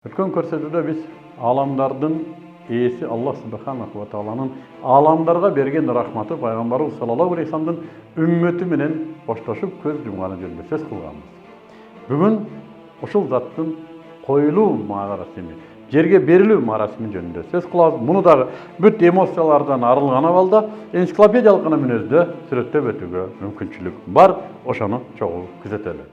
Өткен көрсетуде біз аламдардың иесі Аллах Субханаху ва Тағаланың аламдарға берген рахматы пайғамбарымыз саллаллаху алейхи вассаламдың үмметі менен қошташып көз жұмғаны жөнінде сөз қылғанбыз. Бүгін ошол заттың қойылу марасымы, жерге берілу марасымы жөнінде сөз қылабыз. Мұны дағы бүт эмоциялардан арылған абалда энциклопедиялық мүнөздө сүрөттөп өтүүгө мүмкүнчүлүк бар. Ошону чогуу күзөтөлү.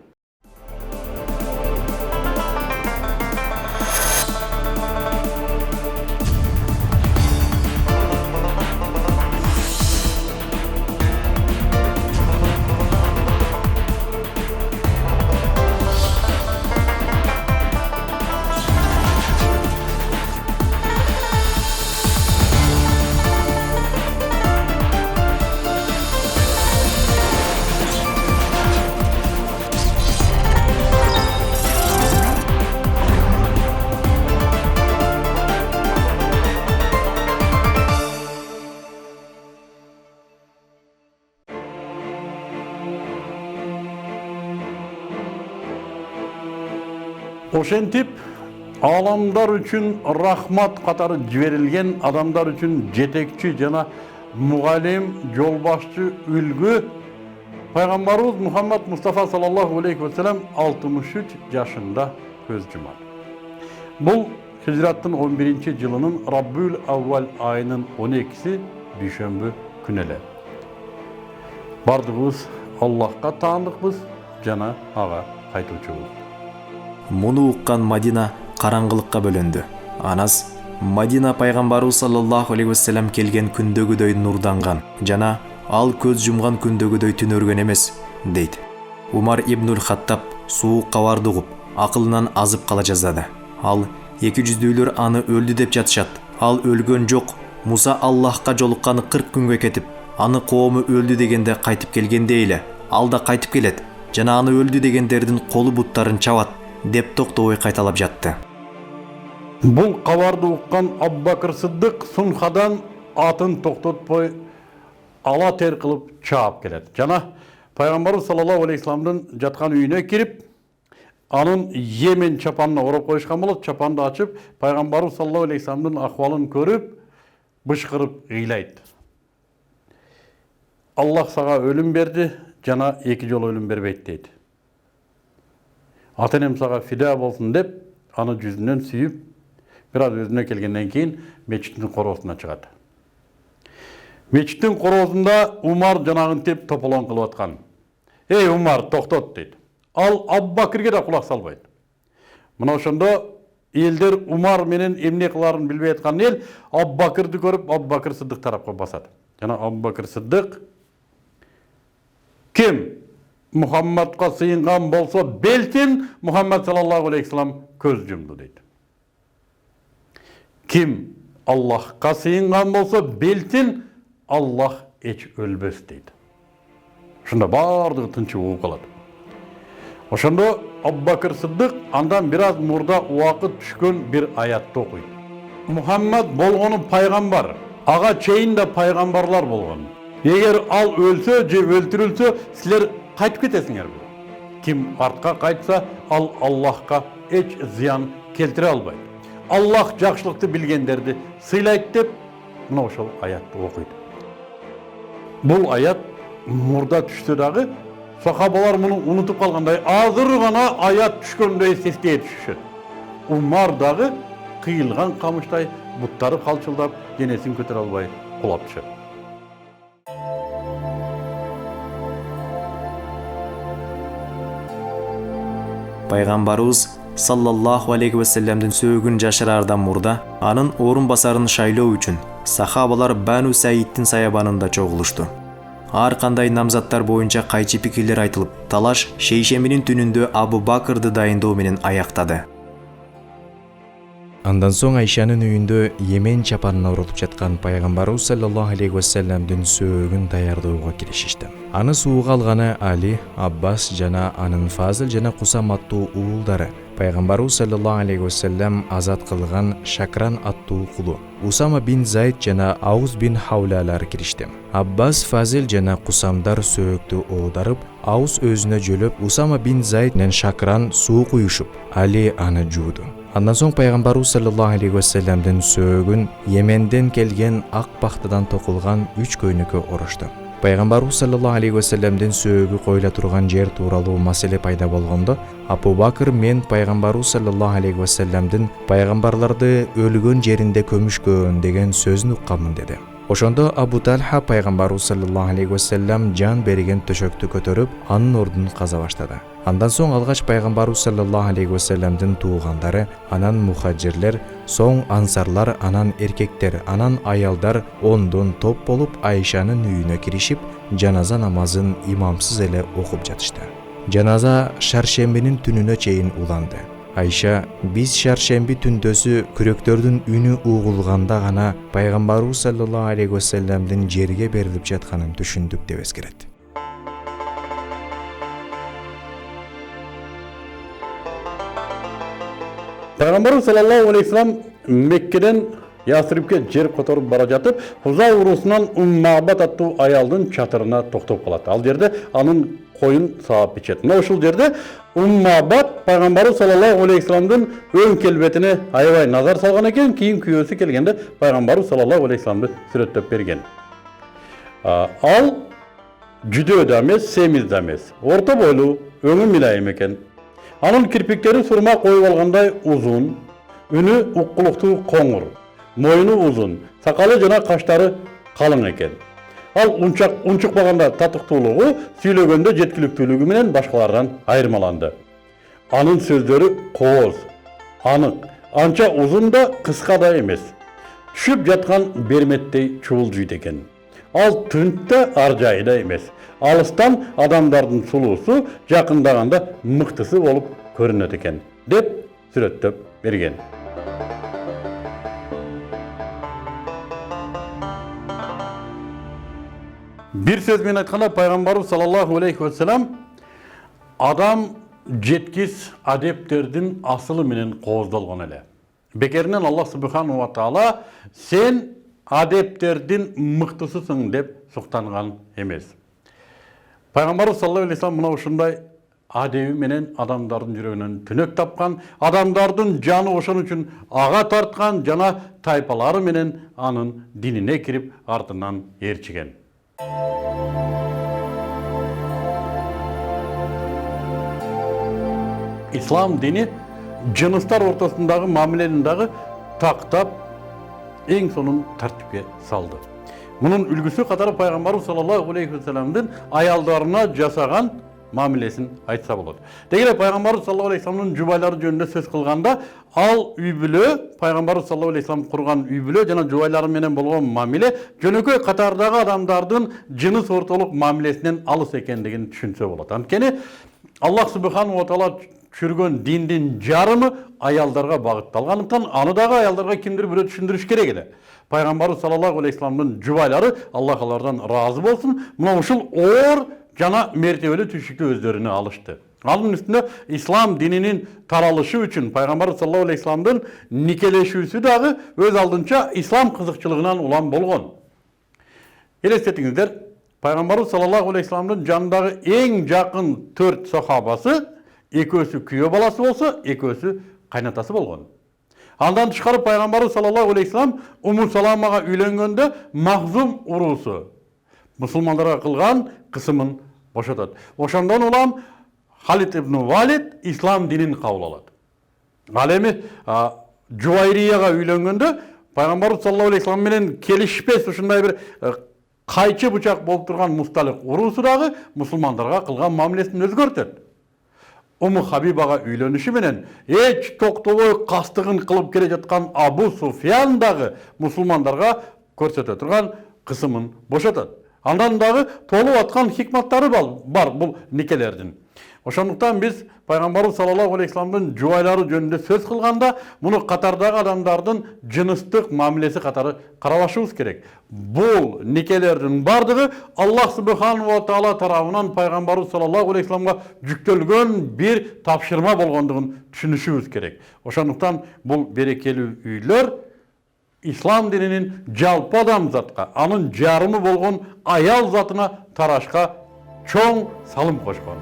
Ошентип аламдар үчүн рахмат катары жиберилген, адамдар үчүн жетекчи жана мугалим, жолбашчы, үлгү пайгамбарыбыз Мухаммад Мустафа саллаллаху алейхи ва саллям 63 жашында көз жумат. Бул хижраттын 11 жылынын Раббул Аввал айынын 12-си дүйшөмбү күнү эле. Бардыгыбыз Аллахка таандыкпыз жана ага кайтуучубуз. Муну уккан Мадина караңгылыкка бөлөндү. Анас Мадина пайгамбарыбыз саллаллаху алейхи вассалам келген күндөгүдөй нурданган жана ал көз жумган күндөгүдөй түнөргөн эмес, дейт. Умар ибнул Хаттаб суукка барды угуп, акылынан азып кала жаздады. Ал 200-дүүлөр аны өлдү деп жатышат. Ал өлгөн жок. Муса Аллахка жолукканы 40 күнгө кетип, аны коому өлдү дегенде кайтып келгенде эле, ал да кайтып келет жана аны өлдү дегендердин колу буттарын чабат деп токтобой кайталап жатты. Бул кабарды уккан Абу Бакыр Сыддык сунхадан атын токтотпой ала тер кылып чаап келет. Жана пайгамбарыбыз саллаллаху алейхи вассаламдын жаткан үйүнө кирип, анын емен чапанына ороп коюшкан болот. Чапанды ачып, пайгамбарыбыз саллаллаху алейхи вассаламдын акыбалын көрүп, бышкырып ыйлайт. Аллах сага өлүм берди, жана 2 жолу өлүм бербейт дейт. Ата-энем сага фида болсун деп, аны жүзүнөн сүйүп, бир аз өзүнө келгенден кийин мечиттин короосуна чыгат. Мечиттин короосунда Умар жанагынтип тополоң кылып аткан. Эй Умар, токтот дейт. Ал Абу Бакирге да кулак салбайт. Мына ошондо элдер Умар менен эмне кыларын билбей аткан эл Абу Бакирди көрүп, Абу Бакир Сыддык тарапка басат. Жана Абу Бакир Сыддык ким Мухаммадқа сыйынган болсо белсин, Мухаммад саллаллаху алейхи вассалам көз жумду дейт. Ким Аллахка сыйынган болсо белсин, Аллах эч өлбөс дейт. Ошондо бардыгы тынчы угуп калат. Ошондо Абу Бакыр Сыддык андан бир аз мурда убакыт түшкөн бир аятты окуйт. Мухаммад болгону пайгамбар, ага чейин да пайгамбарлар болгон. Эгер ал өлсө же өлтүрүлсө, силер кайтып кетесиңер. Ким артка кайтса, ал Аллахка эч зыян келтире албайт. Аллах жакшылыкты билгендерди сыйлайт деп, мына ошол аятты окуйт. Бул аят мурда түштү дагы, сахабалар муну унутуп калгандай, азыр гана аят түшкөндөй сестее түшүшөт. Умар дагы кыйылган камыштай буттары калчылдап, денесин көтөрө албай кулап түшөт. Пайгамбарыбыз саллаллаху алейхи ва салламдын сөөгүн жашыраардан мурда анын орун басарын шайлоо үчүн сахабалар Бану Саидтин саябанында чогулушту. Ар кандай намзаттар боюнча кайчы пикирлер айтылып, талаш шейшеминин түнүндө Абу Бакырды дайындоо менен аяктады. Андан соң Айшанын үйүндө емен чапанына оролуп жаткан пайгамбарыбыз саллаллаху алейхи ва салламдын сөөгүн даярдоого киришишти. Аны сууга алганы Али, Аббас жана анын Фазыл жана Кусам аттуу уулдары. Пайгамбарыбыз саллаллаху алейхи ва саллям азат кылган Шакран аттуу кулу, Усама бин Зайд жана Ауз бин Хаулалар киришти. Аббас, Фазил жана Кусамдар сөөктү оодарып, Ауз өзүнө жөлөп, Усама бин Зайд менен Шакран суу куюшуп, Али аны жууду. Андан соң пайгамбарыбыз саллаллаху алейхи вассаламдын сөөгүн Йеменден келген ак бактыдан токулган 3 көйнөккө орушты. Пайгамбарыбыз саллаллаху алейхи вассаламдын сөөгү коюла турган жер тууралуу маселе пайда болгондо, Абу Бакр мен пайгамбарыбыз саллаллаху алейхи вассаламдын пайгамбарларды өлгөн жеринде көмүшкөн деген сөзүн укканмын деди. Ошондо Абу Талха пайгамбарыбыз саллаллаху алейхи вассалам жан берген төшөктү көтөрүп, анын ордун каза баштады. Андан соң алгач пайгамбарыбыз саллаллаху алейхи вассаламдын туугандары, анан мухаджирлер, соң ансарлар, анан эркектер, анан аялдар ондон топ болуп Айшанын үйүнө киришип, жаназа намазын имамсыз эле окуп жатышты. Жаназа шаршембинин түнүнө чейин уланды. Айша, биз шаршемби түндөсү күрөктөрдүн үнү угулганда гана пайгамбарыбыз саллаллаху алейхи вассаламдын жерге берилип жатканын түшүндүк деп эскерет. Пайгамбарыбыз саллаллаху алейхи вассалам Меккеден Ясрибке жер которуп бара жатып, Хуза урусунан Уммабат аттуу аялдын чатырына токтоп калат. Ал жерде анын коюн саап ичет. Мына ушул жерде Уммабат пайгамбарыбыз саллаллаху алейхи вассаламдын өң келбетине аябай назар салган экен. Кийин күйөөсү келгенде пайгамбарыбыз саллаллаху алейхи вассаламды сүрөттөп берген. Ал жүдөө да эмес, семиз да эмес. Орто бойлуу, өңү милайым экен. Анын кирпиктери сурма коюп алгандай узун, үнү уккулуктуу коңур, мойну узун, сакалы жана каштары калың экен. Ал унчукпаганда татыктуулугу, сүйлөгөндө жеткиликтүүлүгү менен башкалардан айырмаланды. Анын сөздөрү кооз, анык, анча узун да кыска да эмес. Түшүп жаткан берметтей чуулжуйт экен. Ал түнт да ар жайда эмес. Алыстан адамдардын сулуусу, жакындаганда мыктысы болуп көрүнөт экен, деп сүрөттөп берген. Bir söz менен айтканда пайгамбарыбыз саллаллаху алейхи вассалам адам жеткис адептердин асылы менен кооздолгон эле. Бекеринен Аллах субхану ва таала сен адептердин мыктысысың деп суктанган эмес. Пайгамбарыбыз саллаллаху алейхи вассалам мына ушундай адеби менен адамдардын жүрөгүнөн түнөк тапкан, адамдардын жаны ошон үчүн ага тарткан жана тайпалары менен анын динине кирип артынан ээрчиген. İslam dini жыныстар ортосундагы мамиленин дагы тактап эң сонун тартипке салды. Мунун үлгүсү катары пайгамбарыбыз саллаллаху алейхи вассаламдын аялдарына жасаган мамилесин айтса болот. Дегеле пайгамбарыбыз саллаллаху алейхи вассаламдын жубайлары жөнүндө сөз кылганда, ал үй бүлө, пайгамбарыбыз саллаллаху алейхи вассалам курган үй бүлө жана жубайлары менен болгон мамиле жөнөкөй катардагы адамдардын жыныс ортолук мамилесинен алыс экендигин түшүнсө болот. Анткени Аллах субхану ва таала түшүргөн диндин жарымы аялдарга багытталгандыктан, аны дагы аялдарга кимдир бирөө түшүндүрүш керек эле. Пайгамбарыбыз саллаллаху алейхи вассаламдын жубайлары, Аллах алардан ыраазы болсун, мына ушул оор жана мертебелүү түшүктү өздөрүнө алышты. Анын үстүнө ислам дининин таралышы үчүн пайгамбарыбыз саллаллаху алейхи вассаламдын никелешүүсү дагы өз алдынча ислам кызыкчылыгынан улам болгон. Элестетиңиздер, пайгамбарыбыз саллаллаху алейхи вассаламдын жанындагы эң жакын 4 сахабасы, экөөсү күйөө баласы болсо, экөөсү кайнатасы болгон. Андан тышкары пайгамбарыбыз саллаллаху алейхи вассалам Уму Саламага үйлөнгөндө Махзум уруусу мусулмандарга кылган кысымын бошотот. Ошондон улам Халид ибн Валид ислам динин кабыл алат. Ал эми Жуайрияга үйлөнгөндө пайгамбарыбыз саллаллаху алейхи вассалам менен келишпес ушундай бир кайчы бучак болуп турган Мусталик уруусу дагы мусулмандарга кылган мамилесин өзгөртөт. Уму Хабибага үйлөнүшү менен эч токтобой кастыгын кылып келе жаткан Абу Суфьян дагы мусулмандарга көрсөтө турган кысымын бошотот. Андан дагы толуп аткан хикматтары бар бул никелердин. Ошондуктан биз пайгамбарыбыз саллаллаху алейхи вассаламдын жубайлары жөнүндө сөз кылганда, муну катардагы адамдардын жыныстык мамилеси катары каралашыбыз керек. Бул никелердин бардыгы Аллах субхану ва таала тарабынан пайгамбарыбыз саллаллаху алейхи вассаламга жүктөлгөн бир тапшырма болгондугун түшүнүшүбүз керек. Ошондуктан бул берекелүү үйлөр ислам дининин жалпы адамзатка, анын жарымы болгон аял затына тарашка чоң салым кошкон.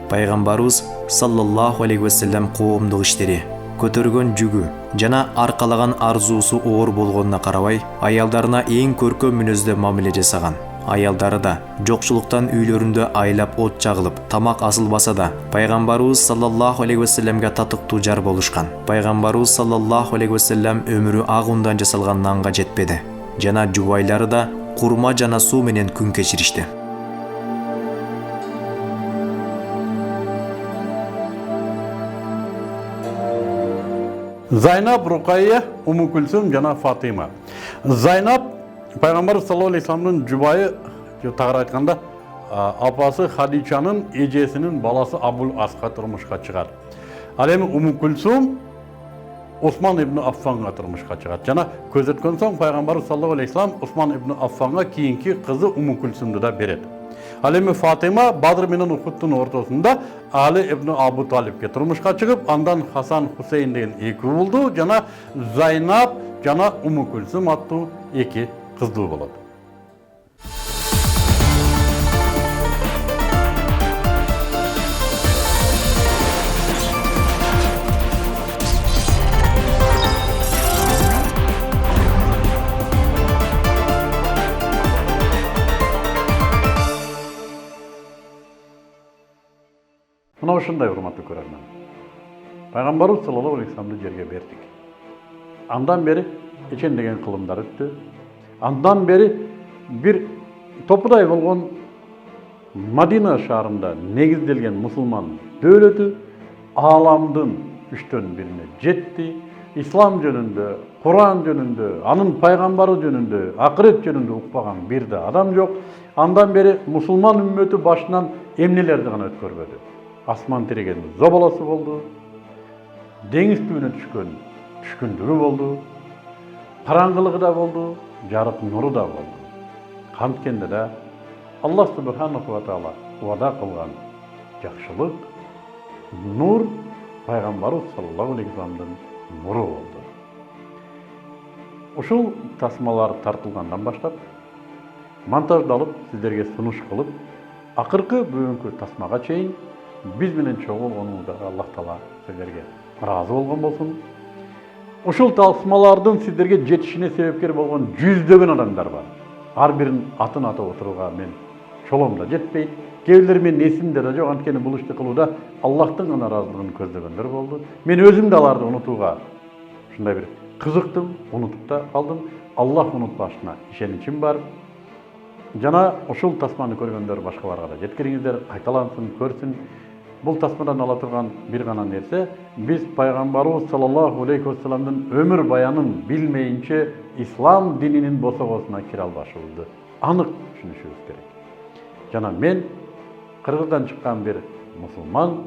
пайгамбарыбыз саллаллаху алейхи вассалам коомдук иштери, көтөргөн жүгү жана аркалаган арзуусу оор болгонуна карабай, аялдарына эң көркөм мүнөздө мамиле жасаган. Аялдары да жокчулуктан үйлөрүндө айлап от жагылып, тамак асылбаса да, пайгамбарыбыз саллаллаху алейхи вассаламга татыктуу жар болушкан. Пайгамбарыбыз саллаллаху алейхи вассалам өмүрү ак ундан жасалган нанга жетпеди. Жана жубайлары да курма жана суу менен күн кечиришти. Зайнап, Рукайя, Уму Күлсүм жана Фатима. Зайнап пайгамбар саллаллаху алейхи вассаламдын жубайы, тагыраак айтканда, апасы Хадичанын эжесинин баласы Абул Асқа турмушка чыгат. Ал эми Уму Күлсүм Осман ибн Аффанга турмушка чыгат. Жана көзөткөн соң пайгамбар саллаллаху алейхи вассалам Осман ибн Аффанга кийинки кызы Уму Күлсүмдү да берет. Ал эми Фатима Бадр менен Ухудтун ортосунда Али ибн Абу Талибке турмушка чыгып, андан Хасан Хусейн деген эки уулду жана Зайнап жана Уму Күлсүм аттуу эки кыздуу болот. Мына ушундай урматтуу көрөрмөн. Пайгамбарыбыз саллаллаху алейхи вассаламды жерге бердик. Андан бери эчен деген кылымдар өттү. Андан бери бир топудай болгон Мадина шаарында негизделген мусулман дөөлөтү ааламдын 3/1 жетти. Ислам жөнүндө, Куран жөнүндө, анын пайгамбары жөнүндө, акырет жөнүндө укпаган бир да адам жок. Андан бери мусулман үммөтү башынан эмнелерди гана өткөрбөдү. Асман тиреген зобаласы болду, деңиз түбүнө түшкүндүрү болду, караңгылыгы да болду, жарык нуру да болду. Канткенде да Аллах субханаху ва таала вада кылган жакшылык, нур пайгамбарыбыз саллаллаху алейхи вассаламдын нуру болду. Ушул тасмалар тартылгандан баштап, монтаждалып, сиздерге сунуш кылып, акыркы бүгүнкү тасмага чейин биз менен чогуу болгонуңузга Аллах таала сиздерге ыраазы болгон болсун. Ушул тасмалардын сиздерге жетишине себепкер болгон жүздөгөн адамдар бар. Ар бирин атын атап отурууга мен чолом да жетпейт. Кээ бирлери менин эсимде да жок, анткени бул ишти кылууда Аллахтын гана ыраазылыгын көздөгөндөр болду. Мен өзүм да аларды унутууга ушундай бир кызыктым, унутуп да калдым. Аллах унутпашына ишеничим бар. Жана ушул тасманы көргөндөр башкаларга да жеткириңиздер, кайталансын, көрсүн. Бул тасмадан ала турган бир гана нерсе, биз пайгамбарыбыз саллаллаху алейхи вассаламдын өмүр баянын билмейинче ислам дининин босогосуна кире албашыбызды анык түшүнүшүбүз керек. Жана мен Кыргыздан чыккан бир мусулман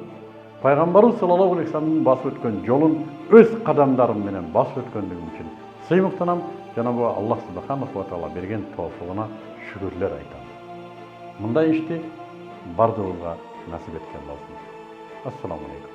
пайгамбарыбыз саллаллаху алейхи вассаламдын басып өткөн жолун өз кадамдарым менен басып өткөндүгүм үчүн сыймыктанам. Жана бу Аллах субханаху ва таала берген тоокугуна шүгүрлөр айтам. Мындай ишти бардыгыбызга насип эткен болсун. Ассаламу алейкум.